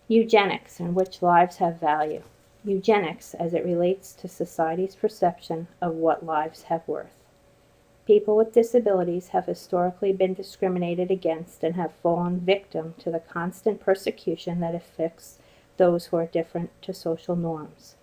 Eugenics, in which lives have value. Eugenics as it relates to society's perception of what lives have worth. People with disabilities have historically been discriminated against and have fallen victim to the constant persecution that afflicts those who are different to social norms.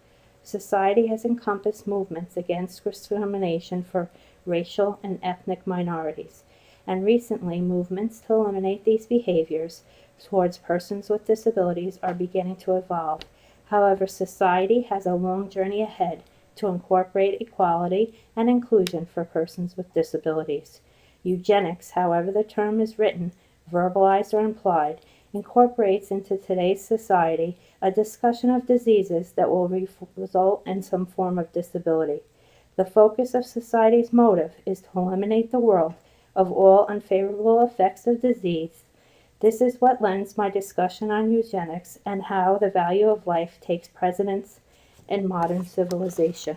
Society has encompassed movements against discrimination for racial and ethnic minorities, and recently movements to eliminate these behaviors towards persons with disabilities are beginning to evolve. However, society has a long journey ahead to incorporate equality and inclusion for persons with disabilities. Eugenics, however the term is written, verbalized, or implied, incorporates into today's society a discussion of diseases that will result in some form of disability. The focus of society's motive is to eliminate the world of all unfavorable effects of disease. This is what lends my discussion on eugenics and how the value of life takes precedence in modern civilization.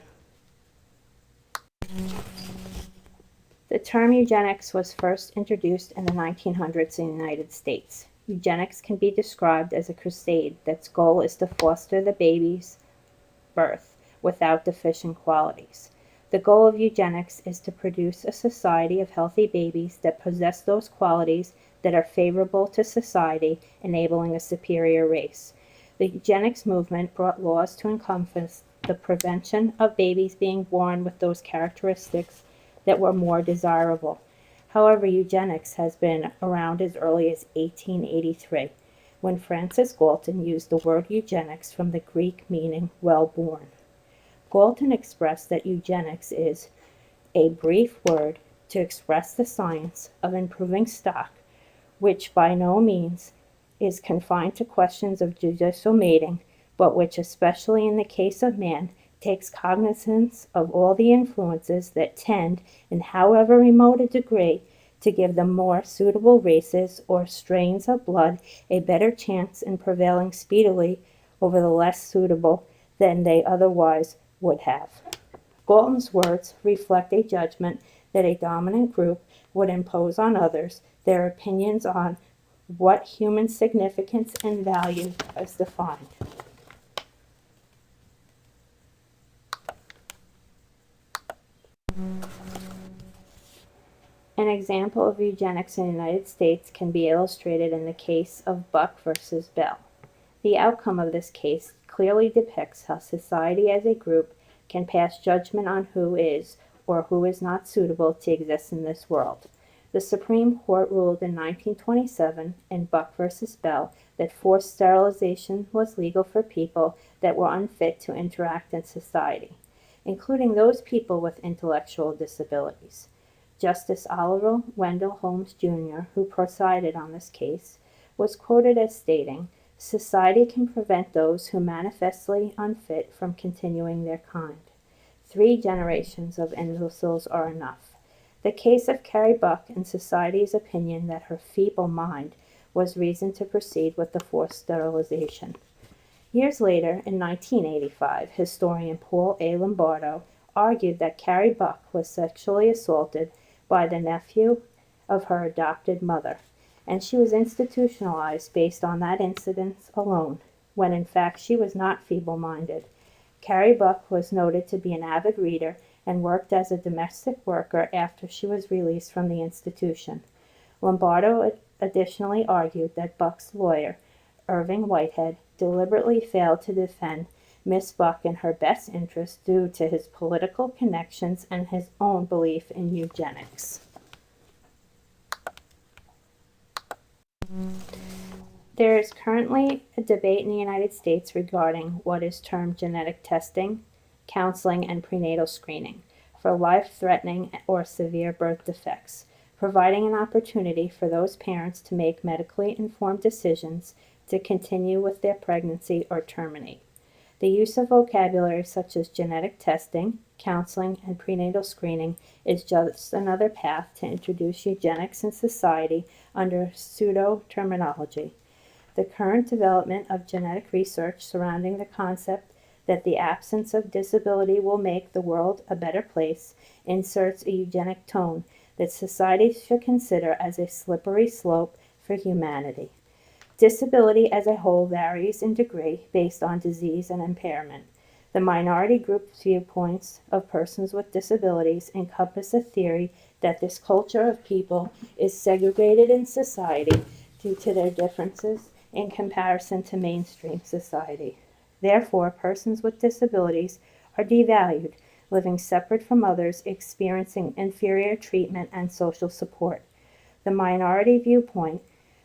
The term eugenics was first introduced in the 1900s in the United States. Eugenics can be described as a crusade that's goal is to foster the baby's birth without deficient qualities. The goal of eugenics is to produce a society of healthy babies that possess those qualities that are favorable to society, enabling a superior race. The eugenics movement brought laws to encompass the prevention of babies being born with those characteristics that were more desirable. However, eugenics has been around as early as 1883, when Francis Galton used the word eugenics from the Greek meaning well-born. Galton expressed that eugenics is a brief word to express the science of improving stock, which by no means is confined to questions of judicial mating, but which, especially in the case of man, takes cognizance of all the influences that tend, in however remote a degree, to give the more suitable races or strains of blood a better chance in prevailing speedily over the less suitable than they otherwise would have. Galton's words reflect a judgment that a dominant group would impose on others their opinions on what human significance and value is defined. An example of eugenics in the United States can be illustrated in the case of Buck versus Bell. The outcome of this case clearly depicts how society as a group can pass judgment on who is or who is not suitable to exist in this world. The Supreme Court ruled in 1927 in Buck versus Bell that forced sterilization was legal for people that were unfit to interact in society, including those people with intellectual disabilities. Justice Oliver Wendell Holmes, Jr., who presided on this case, was quoted as stating, "Society can prevent those who manifestly unfit from continuing their kind. 3 generations of imbeciles are enough." The case of Carrie Buck and society's opinion that her feeble mind was reason to proceed with the forced sterilization. Years later, in 1985, historian Paul A. Lombardo argued that Carrie Buck was sexually assaulted by the nephew of her adopted mother, and she was institutionalized based on that incident alone, when in fact she was not feeble-minded. Carrie Buck was noted to be an avid reader and worked as a domestic worker after she was released from the institution. Lombardo additionally argued that Buck's lawyer, Irving Whitehead, deliberately failed to defend Miss Buck in her best interest due to his political connections and his own belief in eugenics. There is currently a debate in the United States regarding what is termed genetic testing, counseling, and prenatal screening for life-threatening or severe birth defects, providing an opportunity for those parents to make medically informed decisions to continue with their pregnancy or terminate. The use of vocabulary such as genetic testing, counseling, and prenatal screening is just another path to introduce eugenics in society under pseudo-terminology. The current development of genetic research surrounding the concept that the absence of disability will make the world a better place inserts a eugenic tone that society should consider as a slippery slope for humanity. Disability as a whole varies in degree based on disease and impairment. The minority group's viewpoints of persons with disabilities encompass a theory that this culture of people is segregated in society due to their differences in comparison to mainstream society. Therefore, persons with disabilities are devalued, living separate from others, experiencing inferior treatment and social support. The minority viewpoint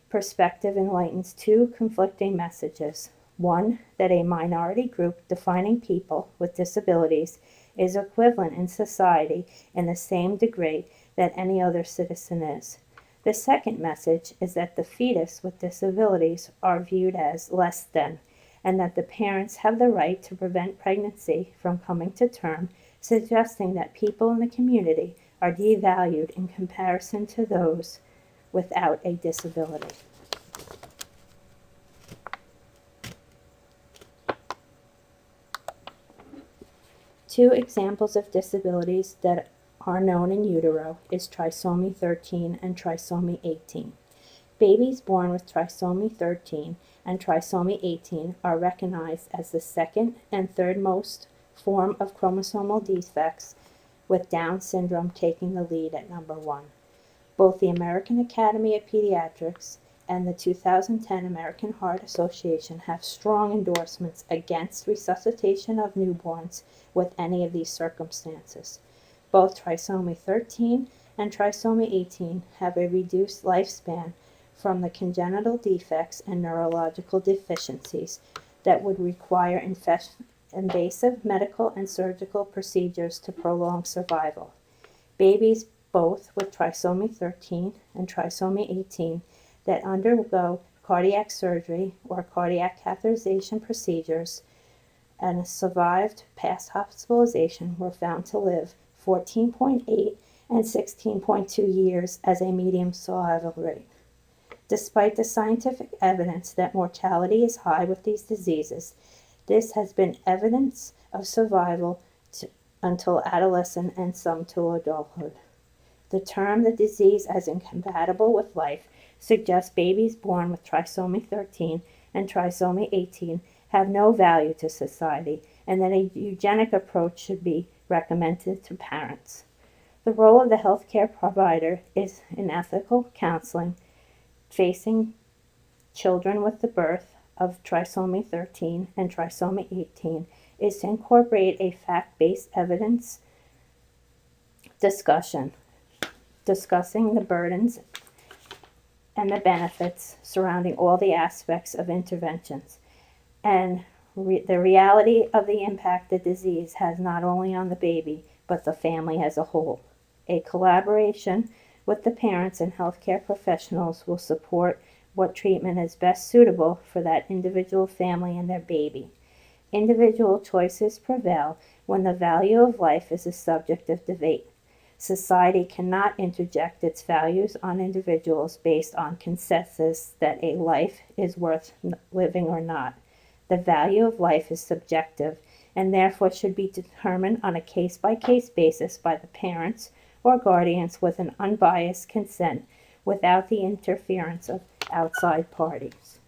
perspective enlightens two conflicting messages. One, that a minority group defining people with disabilities is equivalent in society in the same degree that any other citizen is. The second message is that the fetus with disabilities are viewed as less than, and that the parents have the right to prevent pregnancy from coming to term, suggesting that people in the community are devalued in comparison to those without a disability. Two examples of disabilities that are known in utero is trisomy 13 and trisomy 18. Babies born with trisomy 13 and trisomy 18 are recognized as the second and third most form of chromosomal defects, with Down syndrome taking the lead at number 1. Both the American Academy of Pediatrics and the 2010 American Heart Association have strong endorsements against resuscitation of newborns with any of these circumstances. Both trisomy 13 and trisomy 18 have a reduced lifespan from the congenital defects and neurological deficiencies that would require invasive medical and surgical procedures to prolong survival. Babies both with trisomy 13 and trisomy 18 that undergo cardiac surgery or cardiac catheterization procedures and survived past hospitalization were found to live 14.8 and 16.2 years as a median survival rate. Despite the scientific evidence that mortality is high with these diseases, this has been evidence of survival until adolescence and some to adulthood. The term the disease as incompatible with life suggests babies born with trisomy 13 and trisomy 18 have no value to society, and that a eugenic approach should be recommended to parents. The role of the healthcare provider is in ethical counseling, facing children with the birth of trisomy 13 and trisomy 18 is to incorporate a fact-based evidence discussion, discussing the burdens and the benefits surrounding all the aspects of interventions, and the reality of the impact the disease has not only on the baby, but the family as a whole. A collaboration with the parents and healthcare professionals will support what treatment is best suitable for that individual family and their baby. Individual choices prevail when the value of life is a subject of debate. Society cannot interject its values on individuals based on consensus that a life is worth living or not. The value of life is subjective and therefore should be determined on a case-by-case basis by the parents or guardians with an unbiased consent without the interference of outside parties.